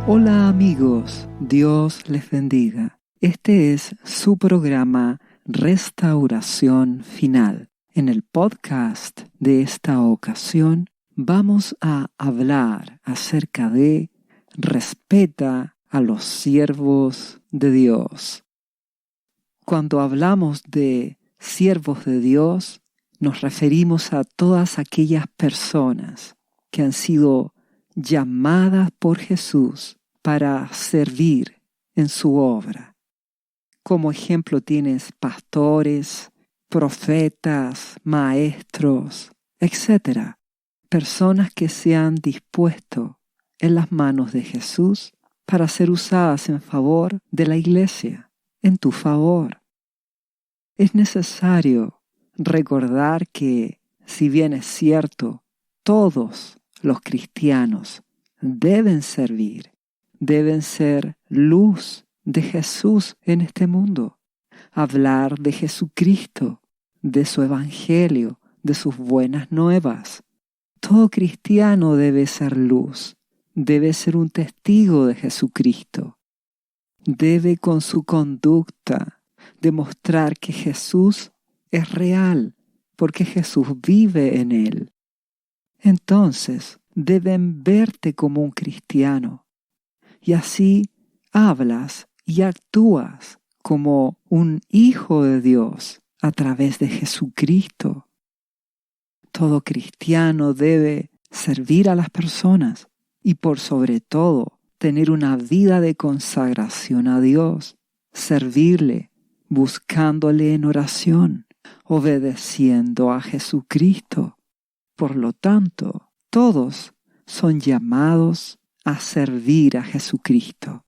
Hola amigos, Dios les bendiga. Este es su programa Restauración Final. En el podcast de esta ocasión vamos a hablar acerca de respeta a los siervos de Dios. Cuando hablamos de siervos de Dios, nos referimos a todas aquellas personas que han sido llamadas por Jesús para servir en su obra. Como ejemplo tienes pastores, profetas, maestros, etc. Personas que se han dispuesto en las manos de Jesús para ser usadas en favor de la iglesia, en tu favor. Es necesario recordar que, si bien es cierto, todos los cristianos deben servir, deben ser luz de Jesús en este mundo, hablar de Jesucristo, de su evangelio, de sus buenas nuevas. Todo cristiano debe ser luz, debe ser un testigo de Jesucristo, debe con su conducta demostrar que Jesús es real, porque Jesús vive en él. Entonces, deben verte como un cristiano, y así hablas y actúas como un hijo de Dios a través de Jesucristo. Todo cristiano debe servir a las personas y por sobre todo tener una vida de consagración a Dios, servirle, buscándole en oración, obedeciendo a Jesucristo. Por lo tanto, todos son llamados a servir a Jesucristo.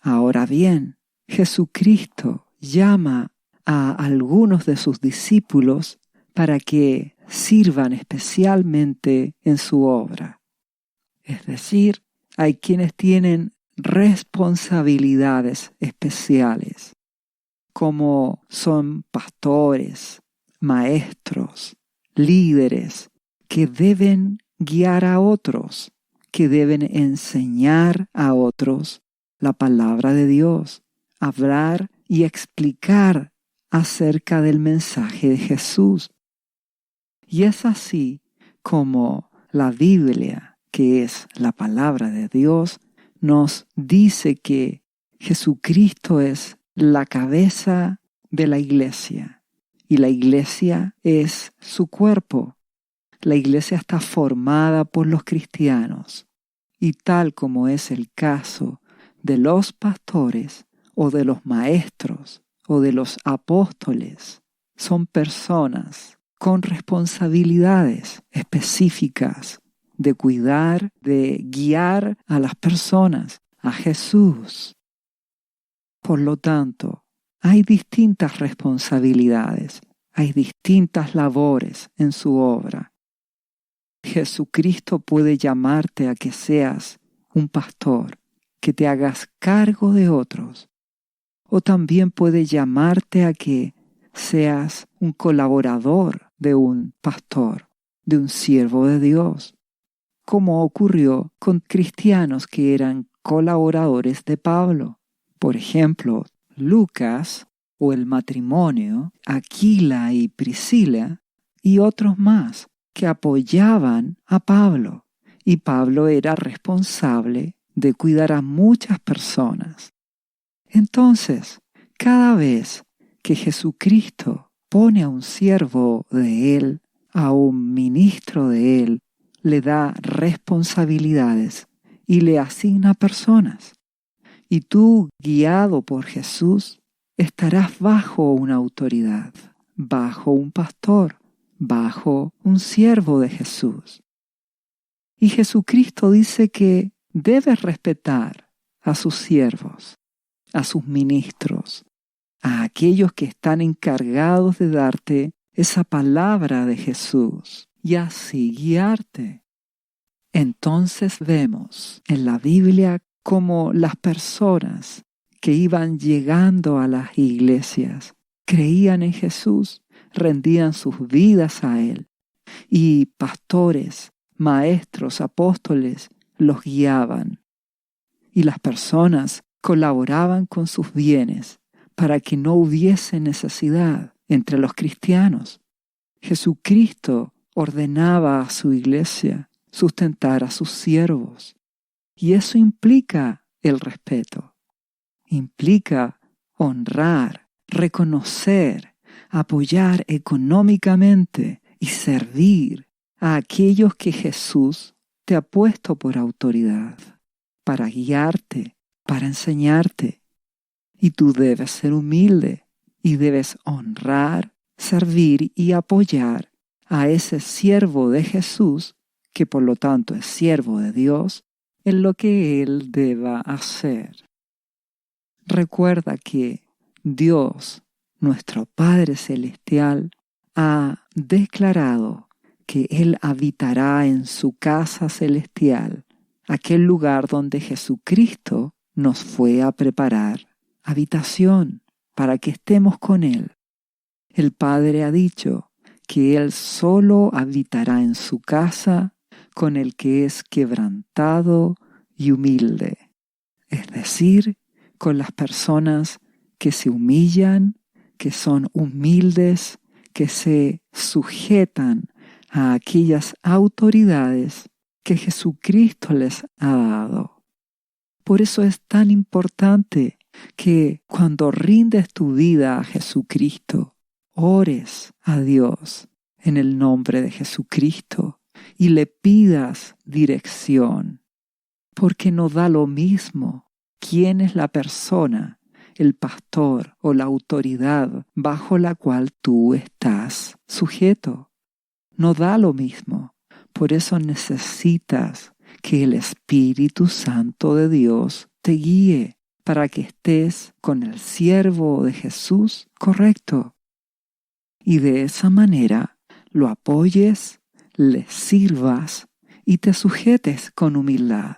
Ahora bien, Jesucristo llama a algunos de sus discípulos para que sirvan especialmente en su obra. Es decir, hay quienes tienen responsabilidades especiales, como son pastores, maestros, líderes, que deben guiar a otros, que deben enseñar a otros la palabra de Dios, hablar y explicar acerca del mensaje de Jesús. Y es así como la Biblia, que es la palabra de Dios, nos dice que Jesucristo es la cabeza de la iglesia y la iglesia es su cuerpo. La iglesia está formada por los cristianos y tal como es el caso de los pastores o de los maestros o de los apóstoles, son personas con responsabilidades específicas de cuidar, de guiar a las personas a Jesús. Por lo tanto, hay distintas responsabilidades, hay distintas labores en su obra. Jesucristo puede llamarte a que seas un pastor, que te hagas cargo de otros, o también puede llamarte a que seas un colaborador de un pastor, de un siervo de Dios, como ocurrió con cristianos que eran colaboradores de Pablo. Por ejemplo, Lucas o el matrimonio, Aquila y Priscila y otros más que apoyaban a Pablo. Y Pablo era responsable de cuidar a muchas personas. Entonces, cada vez que Jesucristo pone a un siervo de Él, a un ministro de Él, le da responsabilidades y le asigna personas. Y tú, guiado por Jesús, estarás bajo una autoridad, bajo un pastor, bajo un siervo de Jesús. Y Jesucristo dice que debes respetar a sus siervos, a sus ministros, a aquellos que están encargados de darte esa palabra de Jesús y así guiarte. Entonces vemos en la Biblia cómo las personas que iban llegando a las iglesias creían en Jesús, rendían sus vidas a Él, y pastores, maestros, apóstoles los guiaban. y las personas colaboraban con sus bienes para que no hubiese necesidad entre los cristianos. Jesucristo ordenaba a su iglesia sustentar a sus siervos. Y eso implica el respeto. Implica honrar, reconocer, apoyar económicamente y servir a aquellos que Jesús te ha puesto por autoridad, para guiarte, para enseñarte. Y tú debes ser humilde y debes honrar, servir y apoyar a ese siervo de Jesús, que por lo tanto es siervo de Dios, en lo que él deba hacer. Recuerda que Dios, nuestro Padre Celestial, ha declarado que Él habitará en su casa celestial, aquel lugar donde Jesucristo nos fue a preparar habitación para que estemos con Él. El Padre ha dicho que Él solo habitará en su casa con el que es quebrantado y humilde, es decir, con las personas que se humillan, que son humildes, que se sujetan a aquellas autoridades que Jesucristo les ha dado. Por eso es tan importante que cuando rindes tu vida a Jesucristo, ores a Dios en el nombre de Jesucristo y le pidas dirección, porque no da lo mismo quién es la persona, el pastor o la autoridad bajo la cual tú estás sujeto. No da lo mismo. Por eso necesitas que el Espíritu Santo de Dios te guíe para que estés con el siervo de Jesús correcto. Y de esa manera lo apoyes, le sirvas y te sujetes con humildad.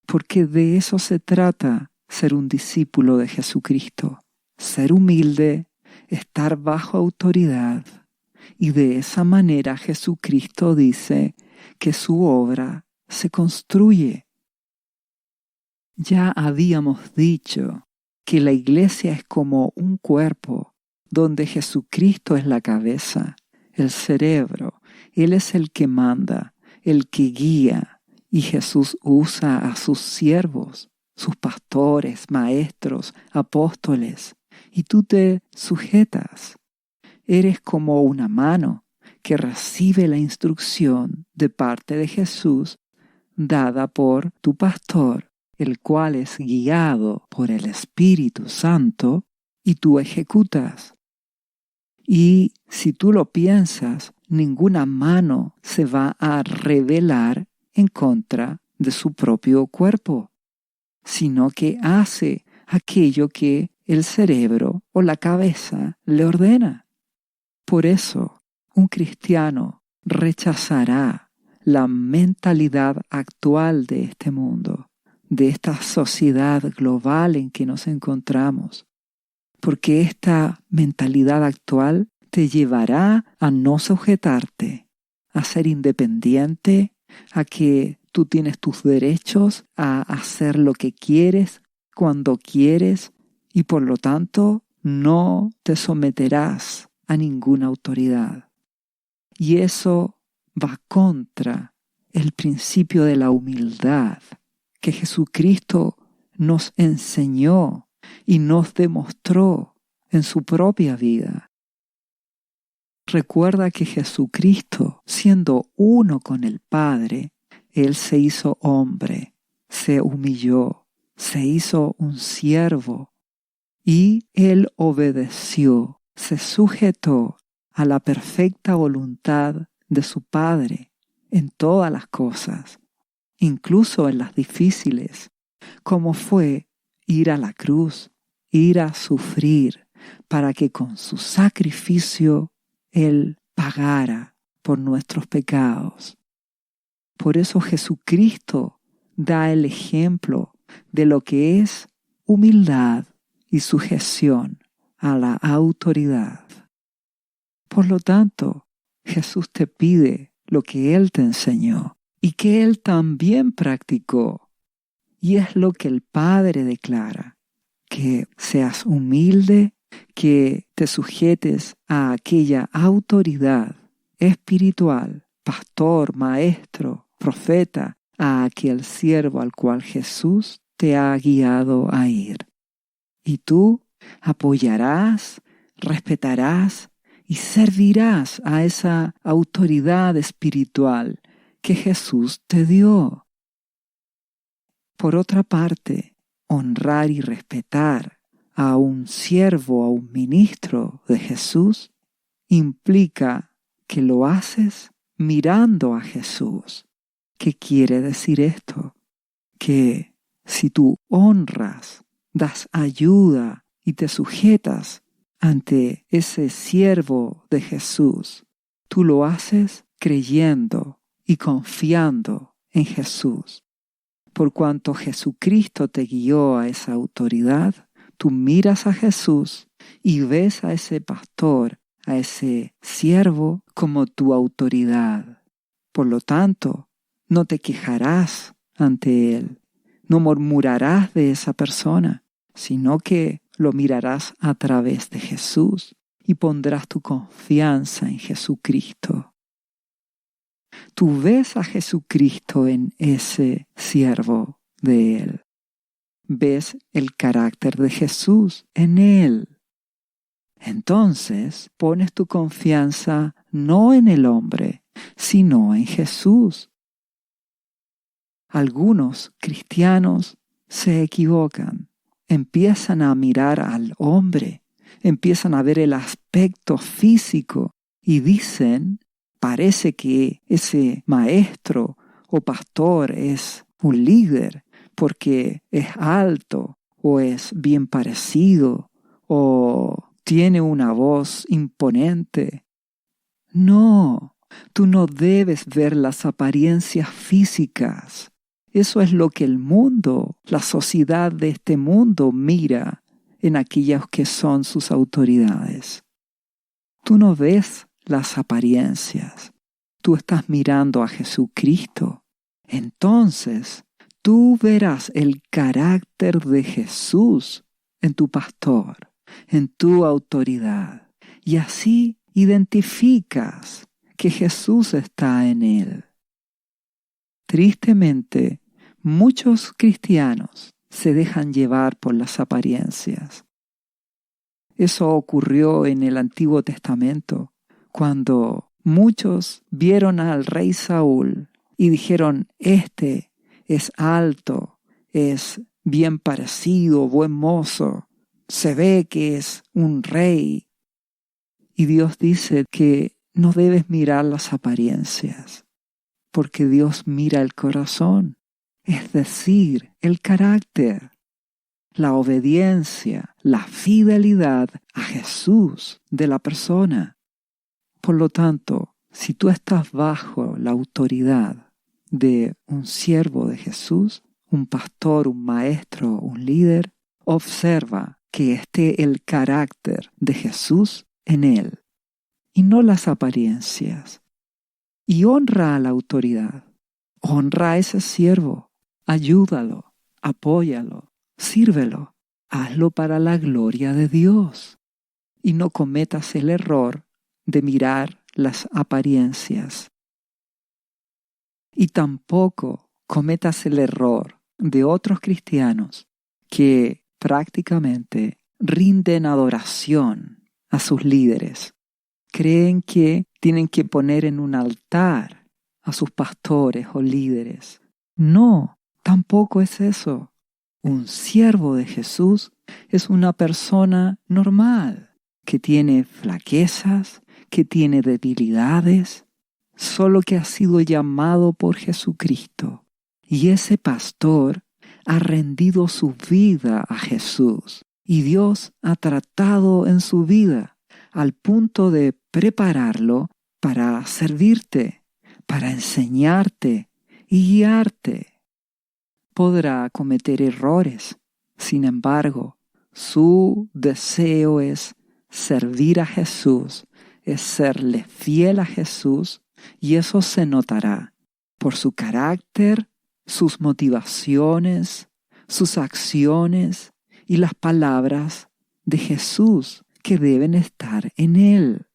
Porque de eso se trata ser un discípulo de Jesucristo. Ser humilde, estar bajo autoridad. Y de esa manera Jesucristo dice que su obra se construye. Ya habíamos dicho que la iglesia es como un cuerpo donde Jesucristo es la cabeza, el cerebro. Él es el que manda, el que guía. Y Jesús usa a sus siervos, sus pastores, maestros, apóstoles. Y tú te sujetas. Eres como una mano que recibe la instrucción de parte de Jesús dada por tu pastor, el cual es guiado por el Espíritu Santo, y tú ejecutas. Y si tú lo piensas, ninguna mano se va a rebelar en contra de su propio cuerpo, sino que hace aquello que el cerebro o la cabeza le ordena. Por eso, un cristiano rechazará la mentalidad actual de este mundo, de esta sociedad global en que nos encontramos, porque esta mentalidad actual te llevará a no sujetarte, a ser independiente, a que tú tienes tus derechos, a hacer lo que quieres, cuando quieres, y por lo tanto no te someterás a ninguna autoridad. Y eso va contra el principio de la humildad que Jesucristo nos enseñó y nos demostró en su propia vida. Recuerda que Jesucristo, siendo uno con el Padre, Él se hizo hombre, se humilló, se hizo un siervo y Él obedeció, se sujetó a la perfecta voluntad de su Padre en todas las cosas, incluso en las difíciles, como fue ir a la cruz, ir a sufrir, para que con su sacrificio Él pagara por nuestros pecados. Por eso Jesucristo da el ejemplo de lo que es humildad y sujeción a la autoridad. Por lo tanto, Jesús te pide lo que Él te enseñó y que Él también practicó. Y es lo que el Padre declara, que seas humilde, que te sujetes a aquella autoridad espiritual, pastor, maestro, profeta, a aquel siervo al cual Jesús te ha guiado a ir. Y tú apoyarás, respetarás y servirás a esa autoridad espiritual que Jesús te dio. Por otra parte, honrar y respetar a un siervo, a un ministro de Jesús, implica que lo haces mirando a Jesús. ¿Qué quiere decir esto? Que si tú honras, das ayuda y te sujetas ante ese siervo de Jesús, tú lo haces creyendo y confiando en Jesús. Por cuanto Jesucristo te guió a esa autoridad, tú miras a Jesús y ves a ese pastor, a ese siervo como tu autoridad. Por lo tanto, no te quejarás ante él, no murmurarás de esa persona, sino que lo mirarás a través de Jesús y pondrás tu confianza en Jesucristo. Tú ves a Jesucristo en ese siervo de él. Ves el carácter de Jesús en él. Entonces pones tu confianza no en el hombre, sino en Jesús. Algunos cristianos se equivocan, empiezan a mirar al hombre, empiezan a ver el aspecto físico y dicen, parece que ese maestro o pastor es un líder porque es alto o es bien parecido o tiene una voz imponente. No, tú no debes ver las apariencias físicas. Eso es lo que el mundo, la sociedad de este mundo mira en aquellos que son sus autoridades. Tú no ves las apariencias. Tú estás mirando a Jesucristo. Entonces, tú verás el carácter de Jesús en tu pastor, en tu autoridad. Y así identificas que Jesús está en él. Tristemente, muchos cristianos se dejan llevar por las apariencias. Eso ocurrió en el Antiguo Testamento, cuando muchos vieron al rey Saúl y dijeron, este es alto, es bien parecido, buen mozo, se ve que es un rey. Y Dios dice que no debes mirar las apariencias, porque Dios mira el corazón, es decir, el carácter, la obediencia, la fidelidad a Jesús de la persona. Por lo tanto, si tú estás bajo la autoridad de un siervo de Jesús, un pastor, un maestro, un líder, observa que esté el carácter de Jesús en él y no las apariencias. Y honra a la autoridad, honra a ese siervo, ayúdalo, apóyalo, sírvelo, hazlo para la gloria de Dios. Y no cometas el error de mirar las apariencias. Y tampoco cometas el error de otros cristianos que prácticamente rinden adoración a sus líderes. Creen que tienen que poner en un altar a sus pastores o líderes. No, tampoco es eso. Un siervo de Jesús es una persona normal, que tiene flaquezas, que tiene debilidades, solo que ha sido llamado por Jesucristo. Y ese pastor ha rendido su vida a Jesús. Y Dios ha tratado en su vida al punto de prepararlo para servirte, para enseñarte y guiarte. Podrá cometer errores, sin embargo, su deseo es servir a Jesús, es serle fiel a Jesús, y eso se notará por su carácter, sus motivaciones, sus acciones y las palabras de Jesús que deben estar en él.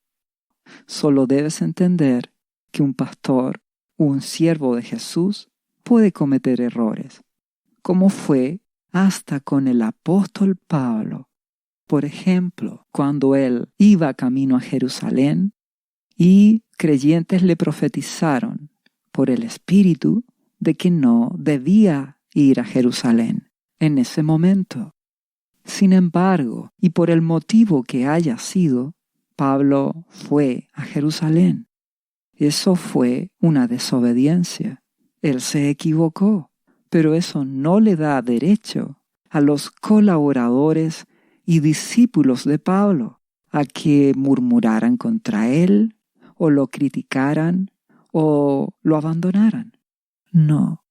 Solo debes entender que un pastor o un siervo de Jesús puede cometer errores, como fue hasta con el apóstol Pablo. Por ejemplo, cuando él iba camino a Jerusalén y creyentes le profetizaron por el Espíritu de que no debía ir a Jerusalén en ese momento. Sin embargo, y por el motivo que haya sido, Pablo fue a Jerusalén. Eso fue una desobediencia. Él se equivocó, pero eso no le da derecho a los colaboradores y discípulos de Pablo a que murmuraran contra él, o lo criticaran, o lo abandonaran. No,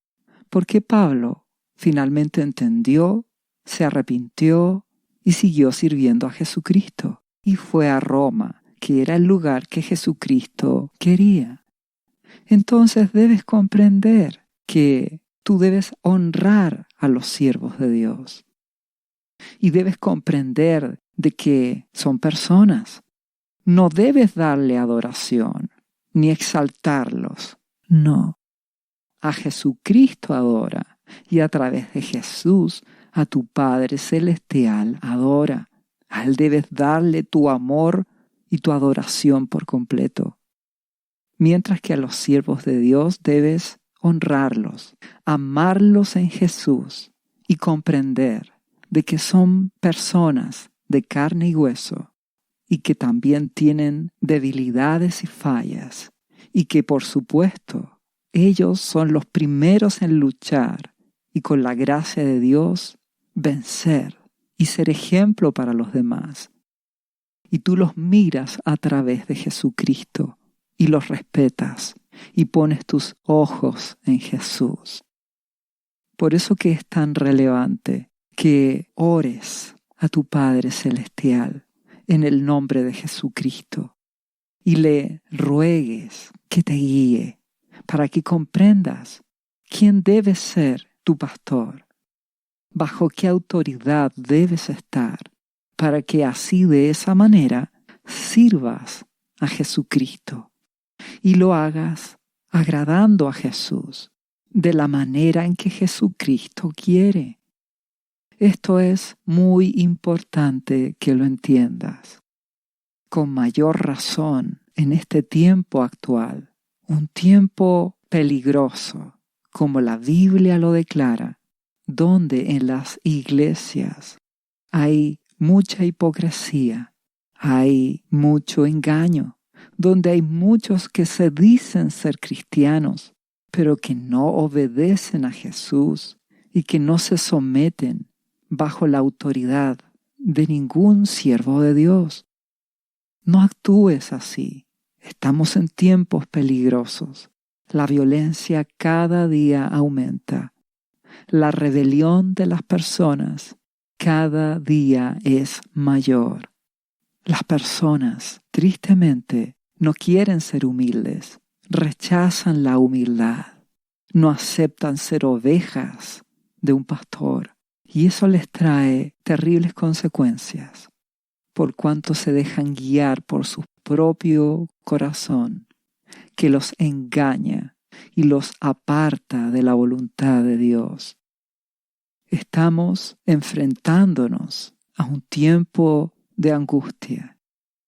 porque Pablo finalmente entendió, se arrepintió y siguió sirviendo a Jesucristo. Y fue a Roma, que era el lugar que Jesucristo quería. Entonces debes comprender que tú debes honrar a los siervos de Dios. Y debes comprender de que son personas. No debes darle adoración, ni exaltarlos. No. A Jesucristo adora, y a través de Jesús a tu Padre Celestial adora. A Él debes darle tu amor y tu adoración por completo. Mientras que a los siervos de Dios debes honrarlos, amarlos en Jesús y comprender de que son personas de carne y hueso y que también tienen debilidades y fallas y que por supuesto ellos son los primeros en luchar y con la gracia de Dios vencer y ser ejemplo para los demás. Y tú los miras a través de Jesucristo y los respetas y pones tus ojos en Jesús. Por eso que es tan relevante que ores a tu Padre Celestial en el nombre de Jesucristo y le ruegues que te guíe para que comprendas quién debe ser tu pastor, bajo qué autoridad debes estar, para que así de esa manera sirvas a Jesucristo y lo hagas agradando a Jesús de la manera en que Jesucristo quiere. Esto es muy importante que lo entiendas. Con mayor razón en este tiempo actual, un tiempo peligroso, como la Biblia lo declara, donde en las iglesias hay mucha hipocresía, hay mucho engaño, donde hay muchos que se dicen ser cristianos, pero que no obedecen a Jesús y que no se someten bajo la autoridad de ningún siervo de Dios. No actúes así. Estamos en tiempos peligrosos. La violencia cada día aumenta. La rebelión de las personas cada día es mayor. Las personas, tristemente, no quieren ser humildes, rechazan la humildad, no aceptan ser ovejas de un pastor, y eso les trae terribles consecuencias, por cuanto se dejan guiar por su propio corazón, que los engaña y los aparta de la voluntad de Dios. Estamos enfrentándonos a un tiempo de angustia.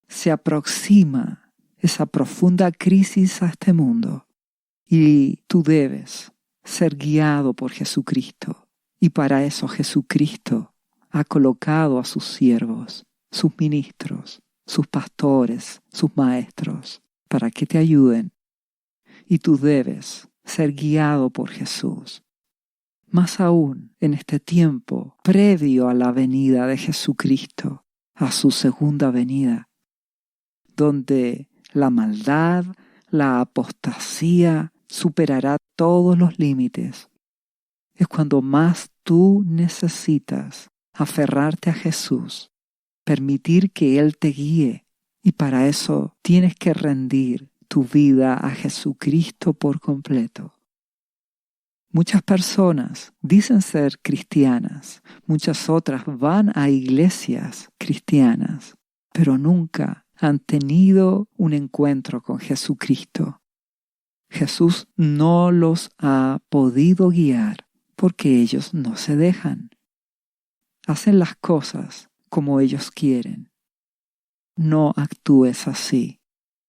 Se aproxima esa profunda crisis a este mundo y tú debes ser guiado por Jesucristo. Y para eso Jesucristo ha colocado a sus siervos, sus ministros, sus pastores, sus maestros, para que te ayuden. Y tú debes ser guiado por Jesús. Más aún en este tiempo previo a la venida de Jesucristo, a su segunda venida, donde la maldad, la apostasía superará todos los límites. Es cuando más tú necesitas aferrarte a Jesús, permitir que Él te guíe, y para eso tienes que rendir tu vida a Jesucristo por completo. Muchas personas dicen ser cristianas, muchas otras van a iglesias cristianas, pero nunca han tenido un encuentro con Jesucristo. Jesús no los ha podido guiar porque ellos no se dejan. Hacen las cosas como ellos quieren. No actúes así.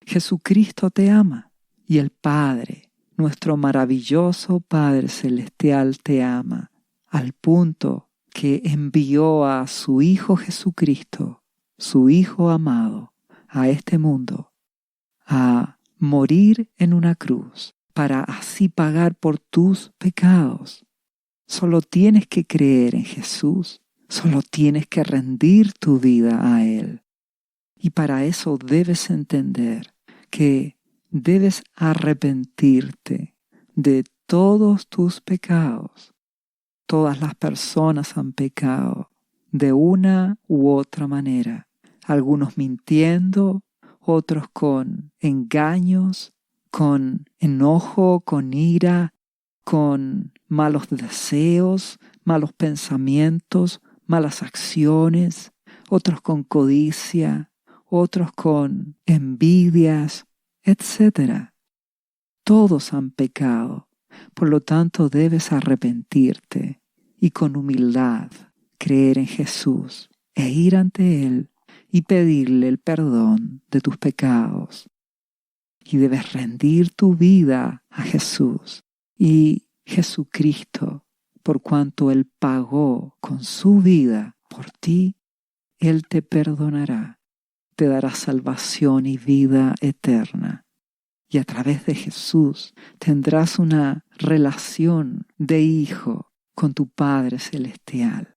Jesucristo te ama y el Padre, nuestro maravilloso Padre Celestial, te ama al punto que envió a su Hijo Jesucristo, su Hijo amado, a este mundo a morir en una cruz para así pagar por tus pecados. Solo tienes que creer en Jesús, solo tienes que rendir tu vida a Él. Y para eso debes entender que debes arrepentirte de todos tus pecados. Todas las personas han pecado de una u otra manera, algunos mintiendo, otros con engaños, con enojo, con ira, con malos deseos, malos pensamientos, malas acciones, otros con codicia, otros con envidias, etc. Todos han pecado, por lo tanto debes arrepentirte y con humildad creer en Jesús e ir ante Él y pedirle el perdón de tus pecados. Y debes rendir tu vida a Jesús y Jesucristo, por cuanto Él pagó con su vida por ti, Él te perdonará, te dará salvación y vida eterna. Y a través de Jesús tendrás una relación de hijo con tu Padre Celestial.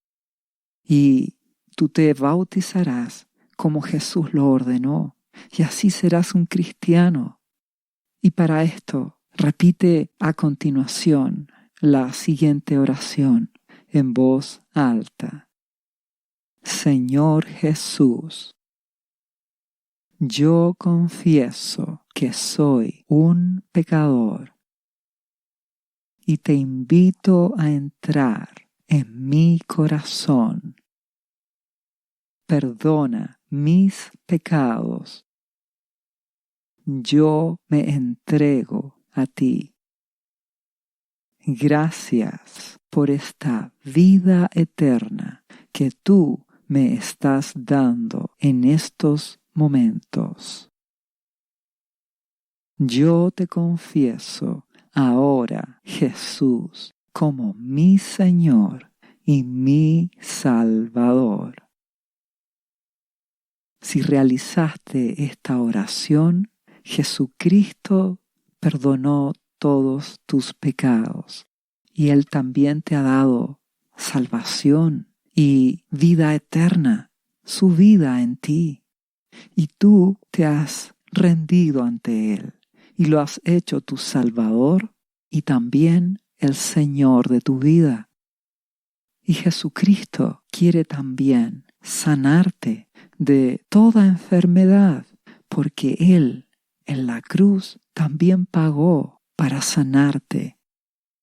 Y tú te bautizarás como Jesús lo ordenó, y así serás un cristiano. Y para esto, repite a continuación la siguiente oración en voz alta. Señor Jesús, yo confieso que soy un pecador y te invito a entrar en mi corazón. Perdona mis pecados. Yo me entrego a ti. Gracias por esta vida eterna que tú me estás dando en estos momentos. Yo te confieso ahora, Jesús, como mi Señor y mi Salvador. Si realizaste esta oración, Jesucristo perdonó todos tus pecados y Él también te ha dado salvación y vida eterna, su vida en ti. Y tú te has rendido ante Él y lo has hecho tu Salvador y también el Señor de tu vida. Y Jesucristo quiere también sanarte de toda enfermedad, porque Él en la cruz también pagó para sanarte.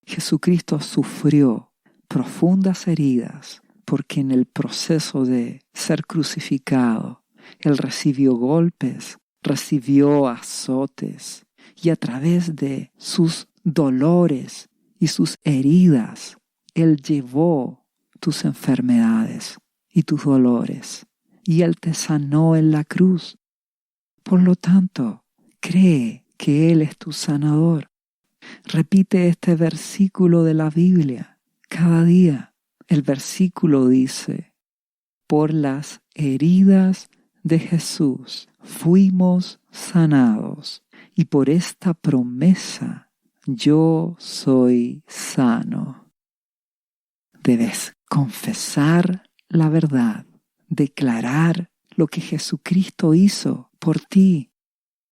Jesucristo sufrió profundas heridas, porque en el proceso de ser crucificado, Él recibió golpes, recibió azotes, y a través de sus dolores y sus heridas, Él llevó tus enfermedades y tus dolores, y Él te sanó en la cruz. Por lo tanto, cree que Él es tu sanador. Repite este versículo de la Biblia cada día. El versículo dice: por las heridas de Jesús fuimos sanados, y por esta promesa yo soy sano. Debes confesar la verdad, declarar lo que Jesucristo hizo por ti,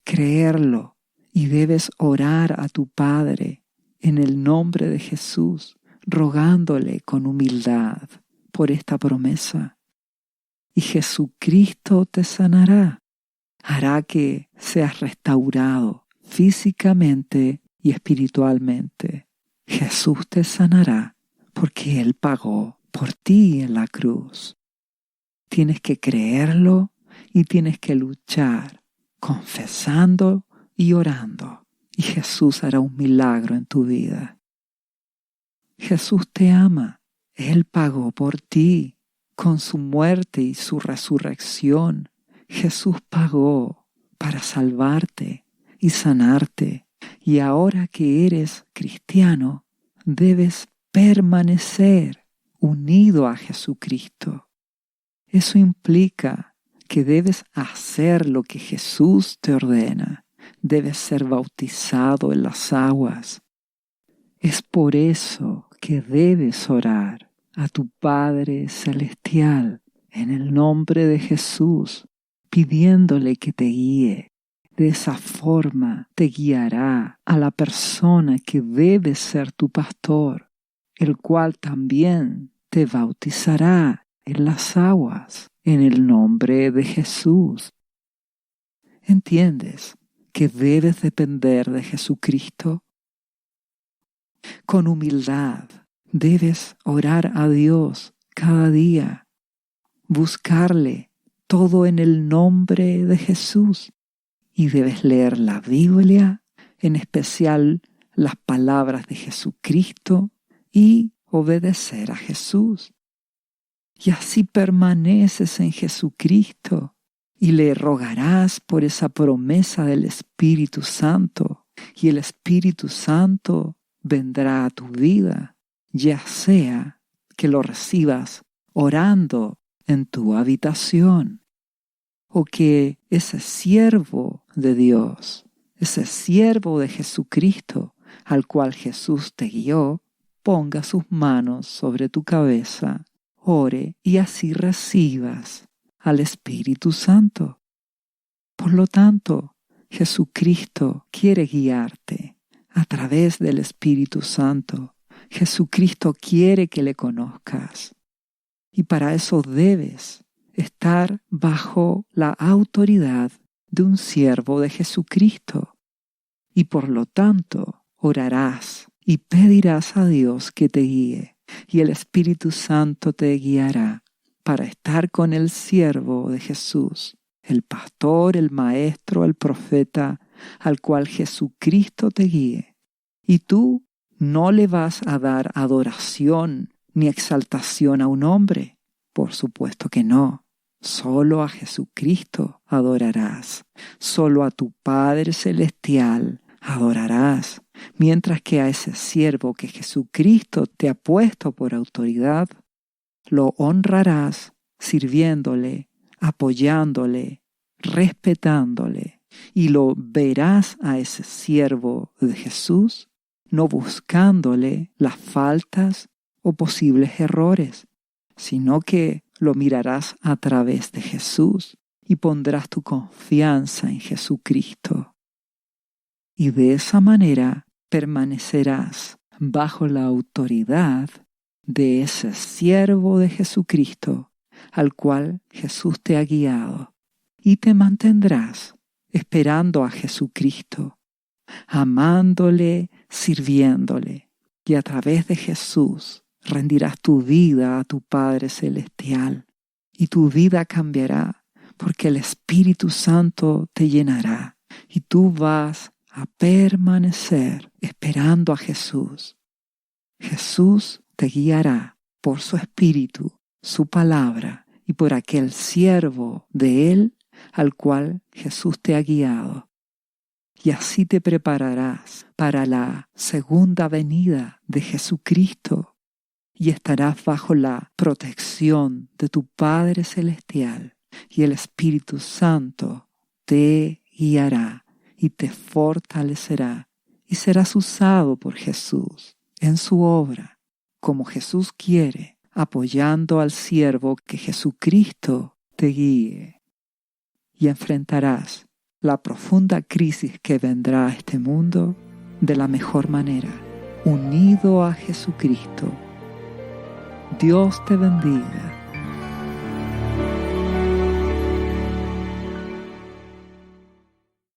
creerlo, y debes orar a tu Padre en el nombre de Jesús, rogándole con humildad por esta promesa. Y Jesucristo te sanará, hará que seas restaurado físicamente y espiritualmente. Jesús te sanará porque Él pagó por ti en la cruz. Tienes que creerlo y tienes que luchar, confesando y orando. Y Jesús hará un milagro en tu vida. Jesús te ama. Él pagó por ti. Con su muerte y su resurrección, Jesús pagó para salvarte y sanarte. Y ahora que eres cristiano, debes permanecer unido a Jesucristo. Eso implica que debes hacer lo que Jesús te ordena. Debes ser bautizado en las aguas. Es por eso que debes orar a tu Padre Celestial en el nombre de Jesús, pidiéndole que te guíe. De esa forma te guiará a la persona que debe ser tu pastor, el cual también te bautizará en las aguas en el nombre de Jesús. ¿Entiendes que debes depender de Jesucristo? Con humildad debes orar a Dios cada día, buscarle todo en el nombre de Jesús. Y debes leer la Biblia, en especial las palabras de Jesucristo, y obedecer a Jesús. Y así permaneces en Jesucristo y le rogarás por esa promesa del Espíritu Santo. Y el Espíritu Santo vendrá a tu vida, ya sea que lo recibas orando en tu habitación, o que ese siervo de Dios, ese siervo de Jesucristo, al cual Jesús te guió, ponga sus manos sobre tu cabeza, ore y así recibas al Espíritu Santo. Por lo tanto, Jesucristo quiere guiarte a través del Espíritu Santo. Jesucristo quiere que le conozcas. Y para eso debes estar bajo la autoridad de un siervo de Jesucristo. Y por lo tanto, orarás y pedirás a Dios que te guíe. Y el Espíritu Santo te guiará para estar con el siervo de Jesús, el pastor, el maestro, el profeta, al cual Jesucristo te guíe. Y tú no le vas a dar adoración ni exaltación a un hombre. Por supuesto que no. Solo a Jesucristo adorarás. Solo a tu Padre Celestial adorarás. Mientras que a ese siervo que Jesucristo te ha puesto por autoridad, lo honrarás sirviéndole, apoyándole, respetándole. Y lo verás a ese siervo de Jesús no buscándole las faltas o posibles errores, sino que lo mirarás a través de Jesús y pondrás tu confianza en Jesucristo. Y de esa manera permanecerás bajo la autoridad de ese siervo de Jesucristo al cual Jesús te ha guiado, y te mantendrás esperando a Jesucristo, amándole, sirviéndole, y a través de Jesús rendirás tu vida a tu Padre Celestial, y tu vida cambiará porque el Espíritu Santo te llenará, y tú vas a permanecer esperando a Jesús. Jesús te guiará por su Espíritu, su palabra, y por aquel siervo de Él al cual Jesús te ha guiado. Y así te prepararás para la segunda venida de Jesucristo y estarás bajo la protección de tu Padre Celestial, y el Espíritu Santo te guiará y te fortalecerá, y serás usado por Jesús en su obra, como Jesús quiere, apoyando al siervo que Jesucristo te guíe. Y enfrentarás la profunda crisis que vendrá a este mundo de la mejor manera, unido a Jesucristo. Dios te bendiga.